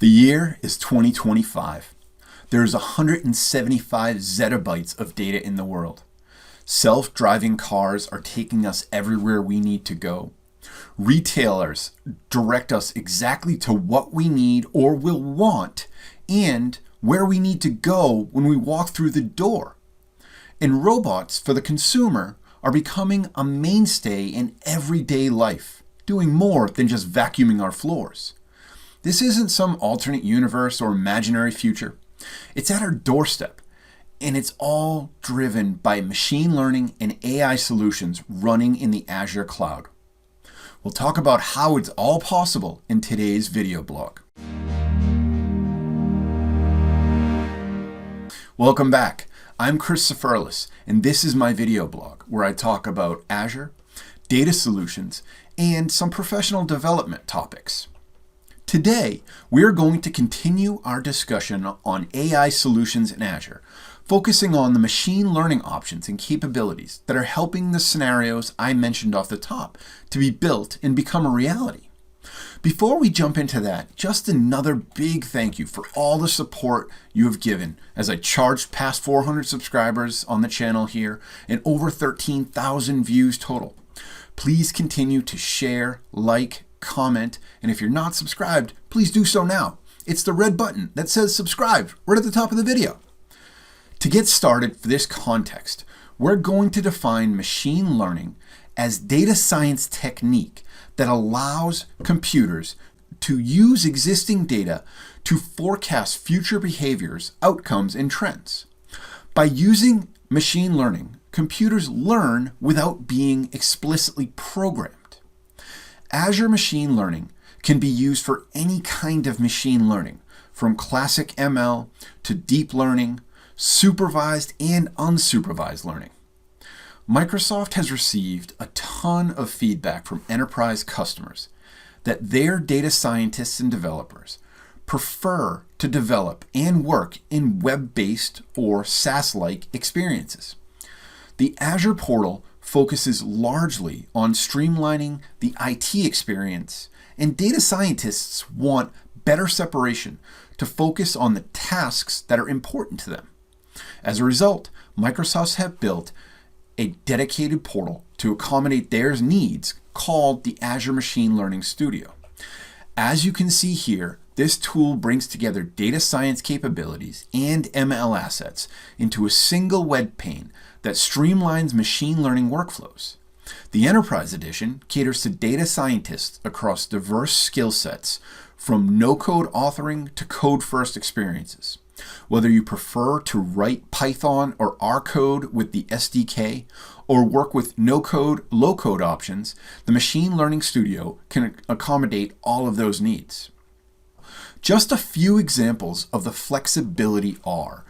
The year is 2025. There's 175 zettabytes of data in the world. Self-driving cars are taking us everywhere we need to go. Retailers direct us exactly to what we need or will want and where we need to go when we walk through the door. And robots for the consumer are becoming a mainstay in everyday life, doing more than just vacuuming our floors. This isn't some alternate universe or imaginary future. It's at our doorstep, and it's all driven by machine learning and AI solutions running in the Azure cloud. We'll talk about how it's all possible in today's video blog. Welcome back. I'm Chris Seferlis, and this is my video blog where I talk about Azure, data solutions, and some professional development topics. Today, we are going to continue our discussion on AI solutions in Azure, focusing on the machine learning options and capabilities that are helping the scenarios I mentioned off the top to be built and become a reality. Before we jump into that, just another big thank you for all the support you have given as I charged past 400 subscribers on the channel here and over 13,000 views total. Please continue to share, like, comment, and if you're not subscribed, please do so now. It's the red button that says subscribe right at the top of the video. To get started for this context, we're going to define machine learning as data science technique that allows computers to use existing data to forecast future behaviors, outcomes, and trends. By using machine learning, computers learn without being explicitly programmed. Azure Machine Learning can be used for any kind of machine learning, from classic ML to deep learning, supervised and unsupervised learning. Microsoft has received a ton of feedback from enterprise customers that their data scientists and developers prefer to develop and work in web-based or SaaS-like experiences. The Azure portal focuses largely on streamlining the IT experience, and data scientists want better separation to focus on the tasks that are important to them. As a result, Microsoft have built a dedicated portal to accommodate their needs called the Azure Machine Learning Studio. As you can see here, this tool brings together data science capabilities and ML assets into a single web pane that streamlines machine learning workflows. The Enterprise Edition caters to data scientists across diverse skill sets, from no-code authoring to code-first experiences. Whether you prefer to write Python or R code with the SDK, or work with no-code, low-code options, the Machine Learning Studio can accommodate all of those needs. Just a few examples of the flexibility are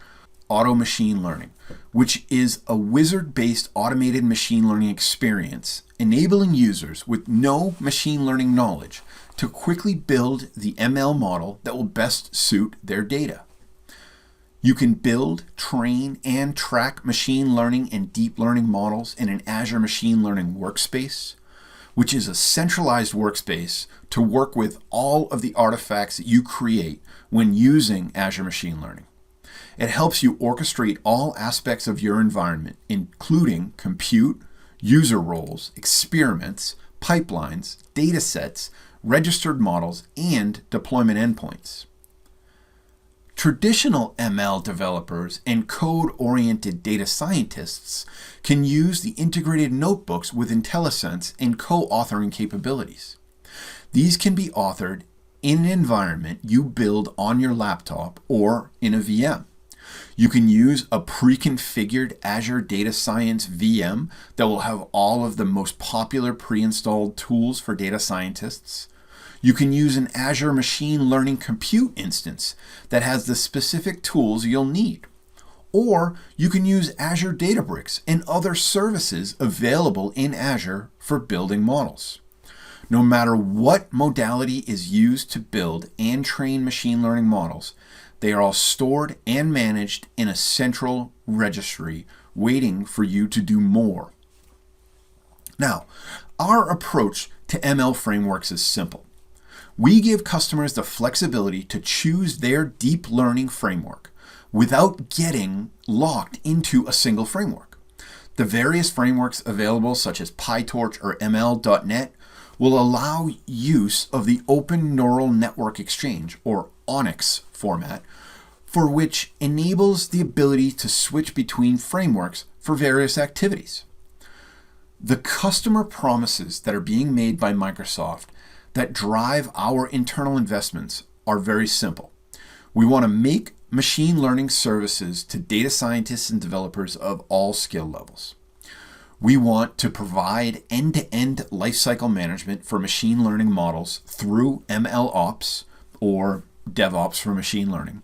Auto Machine Learning, which is a wizard-based automated machine learning experience, enabling users with no machine learning knowledge to quickly build the ML model that will best suit their data. You can build, train, and track machine learning and deep learning models in an Azure Machine Learning Workspace, which is a centralized workspace to work with all of the artifacts that you create when using Azure Machine Learning. It helps you orchestrate all aspects of your environment, including compute, user roles, experiments, pipelines, data sets, registered models, and deployment endpoints. Traditional ML developers and code-oriented data scientists can use the integrated notebooks with IntelliSense and co-authoring capabilities. These can be authored in an environment you build on your laptop or in a VM. You can use a pre-configured Azure Data Science VM that will have all of the most popular pre-installed tools for data scientists. You can use an Azure Machine Learning Compute instance that has the specific tools you'll need. Or you can use Azure Databricks and other services available in Azure for building models. No matter what modality is used to build and train machine learning models, they are all stored and managed in a central registry waiting for you to do more. Now, our approach to ML frameworks is simple. We give customers the flexibility to choose their deep learning framework without getting locked into a single framework. The various frameworks available, such as PyTorch or ML.NET, will allow use of the Open Neural Network Exchange, or ONNX format, for which enables the ability to switch between frameworks for various activities. The customer promises that are being made by Microsoft that drive our internal investments are very simple. We want to make machine learning services to data scientists and developers of all skill levels. We want to provide end-to-end lifecycle management for machine learning models through MLOps, or DevOps for machine learning.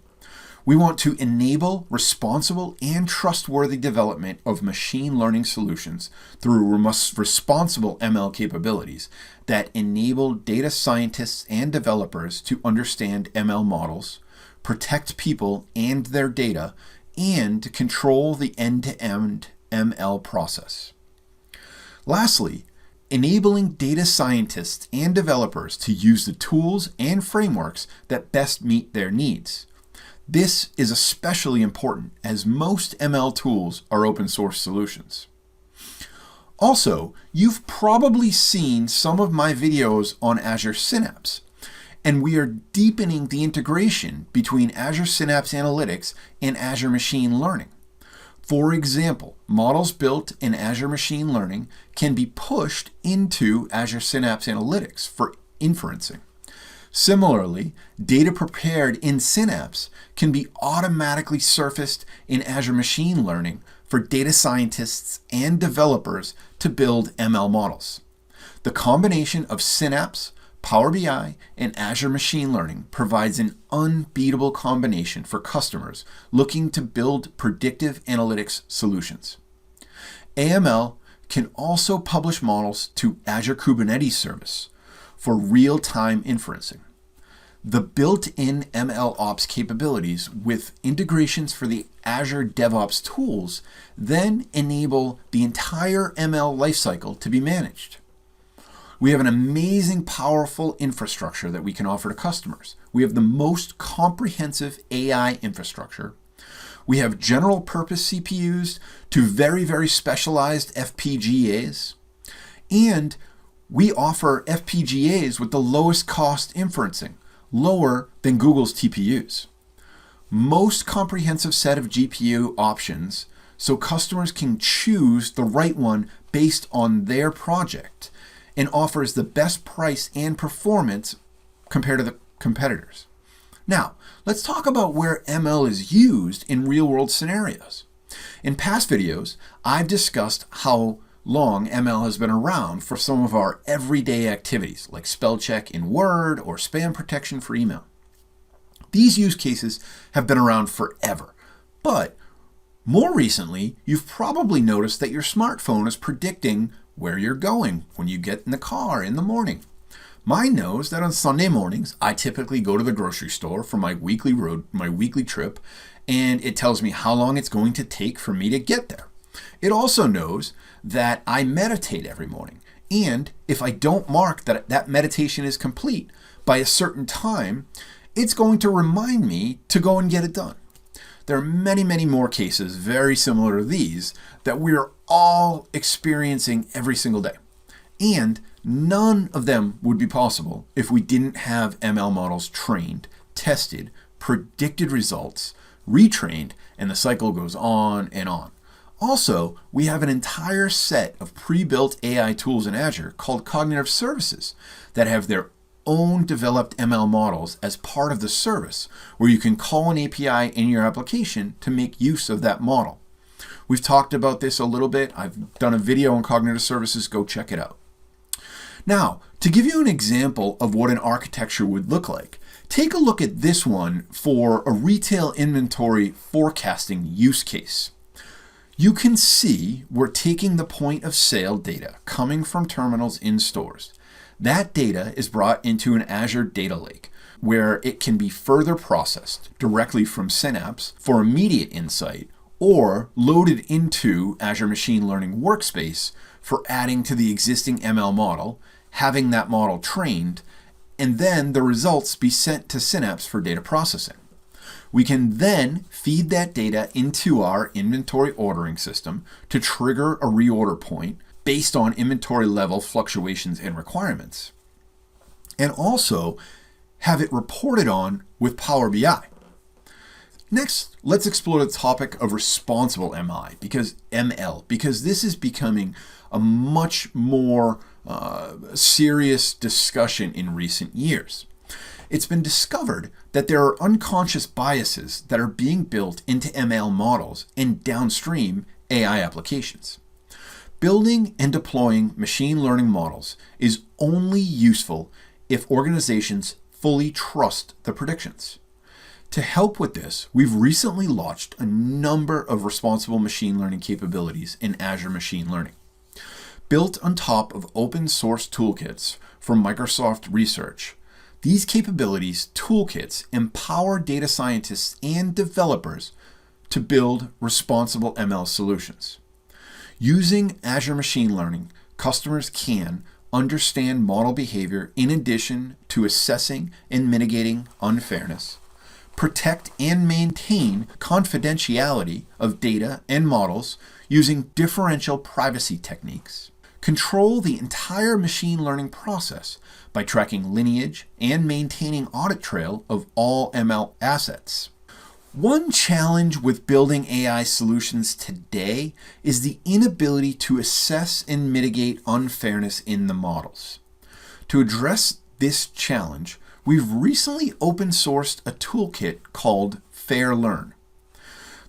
We want to enable responsible and trustworthy development of machine learning solutions through responsible ML capabilities that enable data scientists and developers to understand ML models, protect people and their data, and control the end-to-end ML process. Lastly, enabling data scientists and developers to use the tools and frameworks that best meet their needs. This is especially important as most ML tools are open source solutions. Also, you've probably seen some of my videos on Azure Synapse, and we are deepening the integration between Azure Synapse Analytics and Azure Machine Learning. For example, models built in Azure Machine Learning can be pushed into Azure Synapse Analytics for inferencing. Similarly, data prepared in Synapse can be automatically surfaced in Azure Machine Learning for data scientists and developers to build ML models. The combination of Synapse, Power BI, and Azure Machine Learning provides an unbeatable combination for customers looking to build predictive analytics solutions. AML can also publish models to Azure Kubernetes Service for real-time inferencing. The built-in MLOps capabilities with integrations for the Azure DevOps tools then enable the entire ML lifecycle to be managed. We have an amazing, powerful infrastructure that we can offer to customers. We have the most comprehensive AI infrastructure. We have general purpose CPUs to very, very specialized FPGAs. And we offer FPGAs with the lowest cost inferencing, lower than Google's TPUs. Most comprehensive set of GPU options so customers can choose the right one based on their project, and offers the best price and performance compared to the competitors. Now, let's talk about where ML is used in real-world scenarios. In past videos, I've discussed how long ML has been around for some of our everyday activities, like spell check in Word or spam protection for email. These use cases have been around forever, but more recently, you've probably noticed that your smartphone is predicting where you're going when you get in the car in the morning. Mine knows that on Sunday mornings, I typically go to the grocery store for my weekly trip, and it tells me how long it's going to take for me to get there. It also knows that I meditate every morning, and if I don't mark that meditation is complete by a certain time, it's going to remind me to go and get it done. There are many, many more cases very similar to these that we're all experiencing every single day. And none of them would be possible if we didn't have ML models trained, tested, predicted results, retrained, and the cycle goes on and on. Also, we have an entire set of pre-built AI tools in Azure called Cognitive Services that have their own developed ML models as part of the service, where you can call an API in your application to make use of that model. We've talked about this a little bit. I've done a video on Cognitive Services. Go check it out. Now, to give you an example of what an architecture would look like, take a look at this one for a retail inventory forecasting use case. You can see we're taking the point of sale data coming from terminals in stores. That data is brought into an Azure data lake where it can be further processed directly from Synapse for immediate insight, or loaded into Azure Machine Learning Workspace for adding to the existing ML model, having that model trained, and then the results be sent to Synapse for data processing. We can then feed that data into our inventory ordering system to trigger a reorder point based on inventory level fluctuations and requirements, and also have it reported on with Power BI. Next, let's explore the topic of responsible ML, because this is becoming a much more serious discussion in recent years. It's been discovered that there are unconscious biases that are being built into ML models and downstream AI applications. Building and deploying machine learning models is only useful if organizations fully trust the predictions. To help with this, we've recently launched a number of responsible machine learning capabilities in Azure Machine Learning. Built on top of open source toolkits from Microsoft Research, these capabilities toolkits empower data scientists and developers to build responsible ML solutions. Using Azure Machine Learning, customers can understand model behavior in addition to assessing and mitigating unfairness, protect and maintain confidentiality of data and models using differential privacy techniques, control the entire machine learning process by tracking lineage and maintaining audit trail of all ML assets. One challenge with building AI solutions today is the inability to assess and mitigate unfairness in the models. To address this challenge, we've recently open-sourced a toolkit called FairLearn.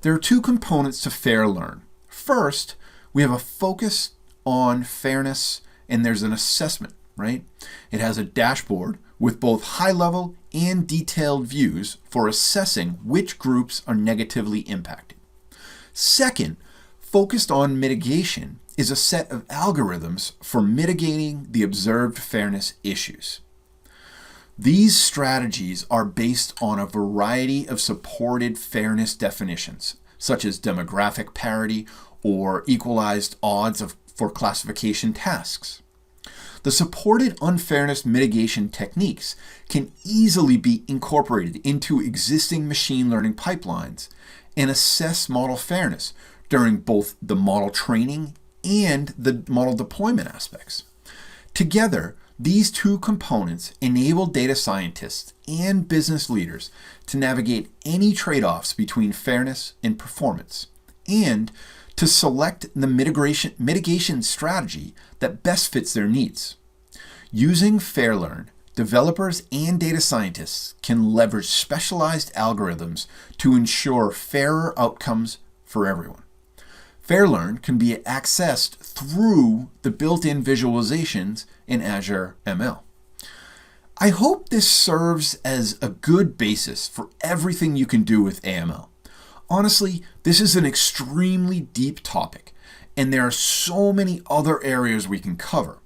There are two components to FairLearn. First, we have a focus on fairness, and there's an assessment, right? It has a dashboard with both high-level and detailed views for assessing which groups are negatively impacted. Second, focused on mitigation is a set of algorithms for mitigating the observed fairness issues. These strategies are based on a variety of supported fairness definitions, such as demographic parity or equalized odds for classification tasks. The supported unfairness mitigation techniques can easily be incorporated into existing machine learning pipelines and assess model fairness during both the model training and the model deployment aspects. Together, these two components enable data scientists and business leaders to navigate any trade-offs between fairness and performance, and to select the mitigation strategy that best fits their needs. Using FairLearn, developers and data scientists can leverage specialized algorithms to ensure fairer outcomes for everyone. FairLearn can be accessed through the built-in visualizations in Azure ML. I hope this serves as a good basis for everything you can do with AML. Honestly, this is an extremely deep topic, and there are so many other areas we can cover.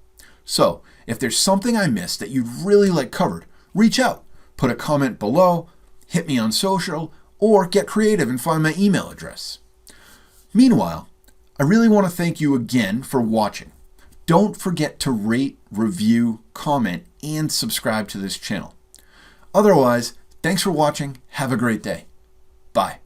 So, if there's something I missed that you'd really like covered, reach out, put a comment below, hit me on social, or get creative and find my email address. Meanwhile, I really want to thank you again for watching. Don't forget to rate, review, comment, and subscribe to this channel. Otherwise, thanks for watching. Have a great day. Bye.